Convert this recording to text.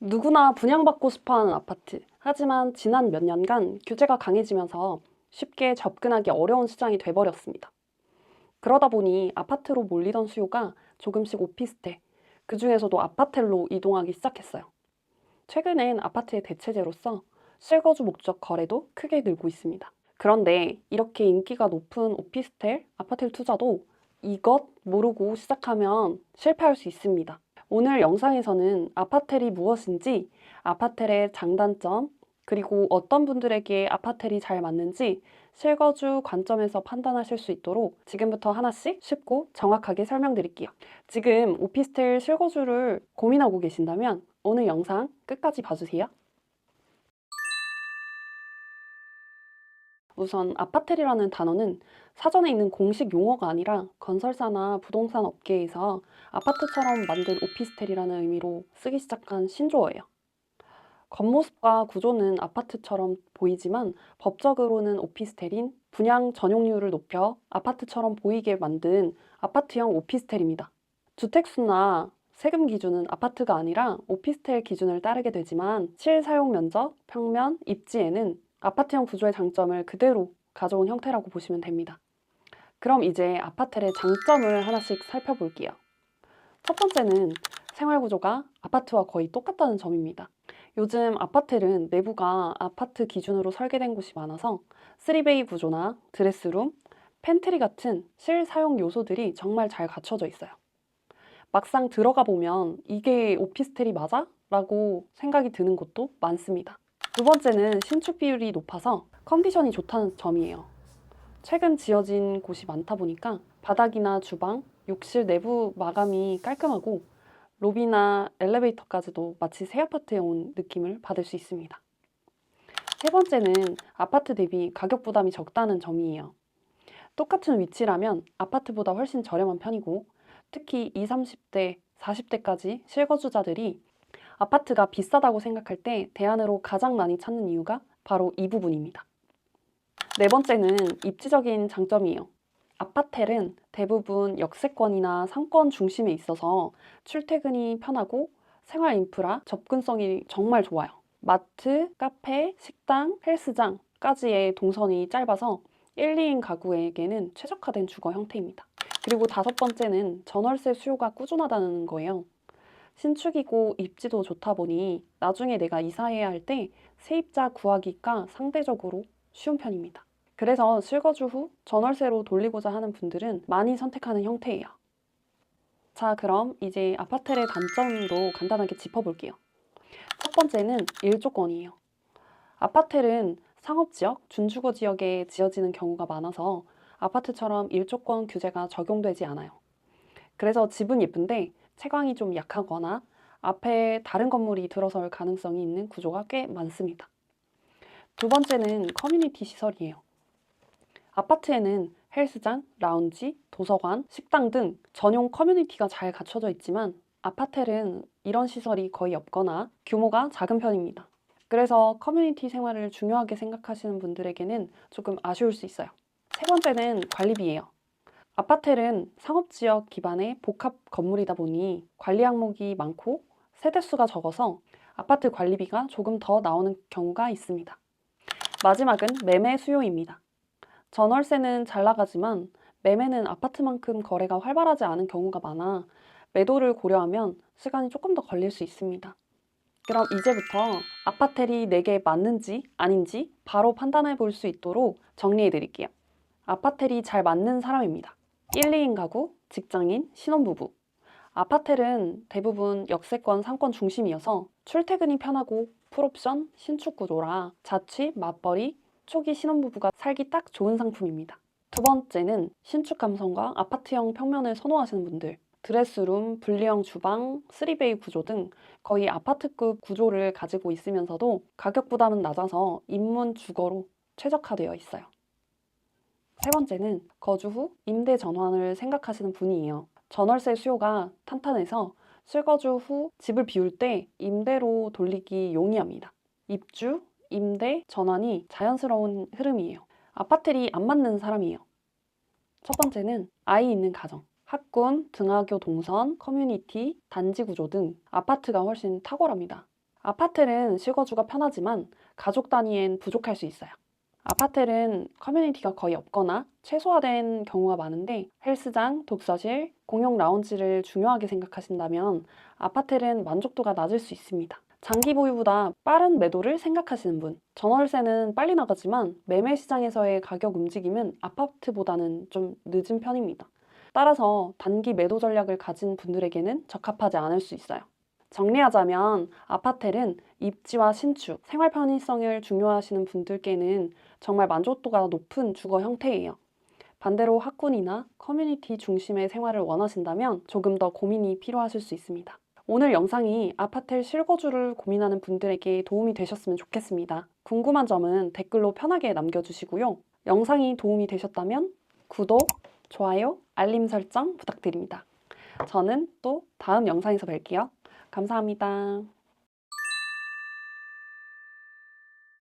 누구나 분양받고 싶어하는 아파트. 하지만 지난 몇 년간 규제가 강해지면서 쉽게 접근하기 어려운 시장이 돼버렸습니다. 그러다 보니 아파트로 몰리던 수요가 조금씩 오피스텔, 그중에서도 아파텔로 이동하기 시작했어요. 최근엔 아파트의 대체제로서 실거주 목적 거래도 크게 늘고 있습니다. 그런데 이렇게 인기가 높은 오피스텔, 아파텔 투자도 이것 모르고 시작하면 실패할 수 있습니다. 오늘 영상에서는 아파텔이 무엇인지, 아파텔의 장단점, 그리고 어떤 분들에게 아파텔이 잘 맞는지 실거주 관점에서 판단하실 수 있도록 지금부터 하나씩 쉽고 정확하게 설명드릴게요. 지금 오피스텔 실거주를 고민하고 계신다면 오늘 영상 끝까지 봐주세요. 우선 아파텔이라는 단어는 사전에 있는 공식 용어가 아니라 건설사나 부동산 업계에서 아파트처럼 만든 오피스텔이라는 의미로 쓰기 시작한 신조어예요. 겉모습과 구조는 아파트처럼 보이지만 법적으로는 오피스텔인 분양 전용률을 높여 아파트처럼 보이게 만든 아파트형 오피스텔입니다. 주택수나 세금 기준은 아파트가 아니라 오피스텔 기준을 따르게 되지만 실사용 면적, 평면, 입지에는 아파트형 구조의 장점을 그대로 가져온 형태라고 보시면 됩니다. 그럼 이제 아파텔의 장점을 하나씩 살펴볼게요. 첫 번째는 생활 구조가 아파트와 거의 똑같다는 점입니다. 요즘 아파텔은 내부가 아파트 기준으로 설계된 곳이 많아서 3베이 구조나 드레스룸, 팬트리 같은 실사용 요소들이 정말 잘 갖춰져 있어요. 막상 들어가 보면 이게 오피스텔이 맞아? 라고 생각이 드는 곳도 많습니다. 두 번째는 신축 비율이 높아서 컨디션이 좋다는 점이에요. 최근 지어진 곳이 많다 보니까 바닥이나 주방, 욕실 내부 마감이 깔끔하고 로비나 엘리베이터까지도 마치 새 아파트에 온 느낌을 받을 수 있습니다. 세 번째는 아파트 대비 가격 부담이 적다는 점이에요. 똑같은 위치라면 아파트보다 훨씬 저렴한 편이고 특히 20, 30대, 40대까지 실거주자들이 아파트가 비싸다고 생각할 때 대안으로 가장 많이 찾는 이유가 바로 이 부분입니다. 네 번째는 입지적인 장점이에요. 아파텔은 대부분 역세권이나 상권 중심에 있어서 출퇴근이 편하고 생활 인프라 접근성이 정말 좋아요. 마트, 카페, 식당, 헬스장까지의 동선이 짧아서 1, 2인 가구에게는 최적화된 주거 형태입니다. 그리고 다섯 번째는 전월세 수요가 꾸준하다는 거예요. 신축이고 입지도 좋다 보니 나중에 내가 이사해야 할 때 세입자 구하기가 상대적으로 쉬운 편입니다. 그래서 실거주 후 전월세로 돌리고자 하는 분들은 많이 선택하는 형태예요. 자, 그럼 이제 아파텔의 단점도 간단하게 짚어볼게요. 첫 번째는 일조권이에요. 아파텔은 상업지역, 준주거 지역에 지어지는 경우가 많아서 아파트처럼 일조권 규제가 적용되지 않아요. 그래서 집은 예쁜데 채광이 좀 약하거나 앞에 다른 건물이 들어설 가능성이 있는 구조가 꽤 많습니다. 두 번째는 커뮤니티 시설이에요. 아파트에는 헬스장, 라운지, 도서관, 식당 등 전용 커뮤니티가 잘 갖춰져 있지만 아파텔은 이런 시설이 거의 없거나 규모가 작은 편입니다. 그래서 커뮤니티 생활을 중요하게 생각하시는 분들에게는 조금 아쉬울 수 있어요. 세 번째는 관리비예요. 아파텔은 상업지역 기반의 복합 건물이다 보니 관리 항목이 많고 세대수가 적어서 아파트 관리비가 조금 더 나오는 경우가 있습니다. 마지막은 매매 수요입니다. 전월세는 잘 나가지만 매매는 아파트만큼 거래가 활발하지 않은 경우가 많아 매도를 고려하면 시간이 조금 더 걸릴 수 있습니다. 그럼 이제부터 아파텔이 내게 맞는지 아닌지 바로 판단해 볼 수 있도록 정리해 드릴게요. 아파텔이 잘 맞는 사람입니다. 1, 2인 가구, 직장인, 신혼부부. 아파텔은 대부분 역세권 상권 중심이어서 출퇴근이 편하고 풀옵션, 신축 구조라 자취, 맞벌이, 초기 신혼부부가 살기 딱 좋은 상품입니다. 두 번째는 신축 감성과 아파트형 평면을 선호하시는 분들. 드레스룸, 분리형 주방, 3베이 구조 등 거의 아파트급 구조를 가지고 있으면서도 가격 부담은 낮아서 입문 주거로 최적화되어 있어요. 세 번째는 거주 후 임대 전환을 생각하시는 분이에요. 전월세 수요가 탄탄해서 실거주 후 집을 비울 때 임대로 돌리기 용이합니다. 입주, 임대, 전환이 자연스러운 흐름이에요. 아파텔이 안 맞는 사람이에요. 첫 번째는 아이 있는 가정. 학군, 등하교 동선, 커뮤니티, 단지 구조 등 아파트가 훨씬 탁월합니다. 아파트는 실거주가 편하지만 가족 단위엔 부족할 수 있어요. 아파트는 커뮤니티가 거의 없거나 최소화된 경우가 많은데 헬스장, 독서실, 공용 라운지를 중요하게 생각하신다면 아파트는 만족도가 낮을 수 있습니다. 장기 보유보다 빠른 매도를 생각하시는 분, 전월세는 빨리 나가지만 매매 시장에서의 가격 움직임은 아파트보다는 좀 늦은 편입니다. 따라서 단기 매도 전략을 가진 분들에게는 적합하지 않을 수 있어요. 정리하자면 아파트는 입지와 신축, 생활 편의성을 중요하시는 분들께는 정말 만족도가 높은 주거 형태예요. 반대로 학군이나 커뮤니티 중심의 생활을 원하신다면 조금 더 고민이 필요하실 수 있습니다. 오늘 영상이 아파트 실거주를 고민하는 분들에게 도움이 되셨으면 좋겠습니다. 궁금한 점은 댓글로 편하게 남겨주시고요. 영상이 도움이 되셨다면 구독, 좋아요, 알림 설정 부탁드립니다. 저는 또 다음 영상에서 뵐게요. 감사합니다.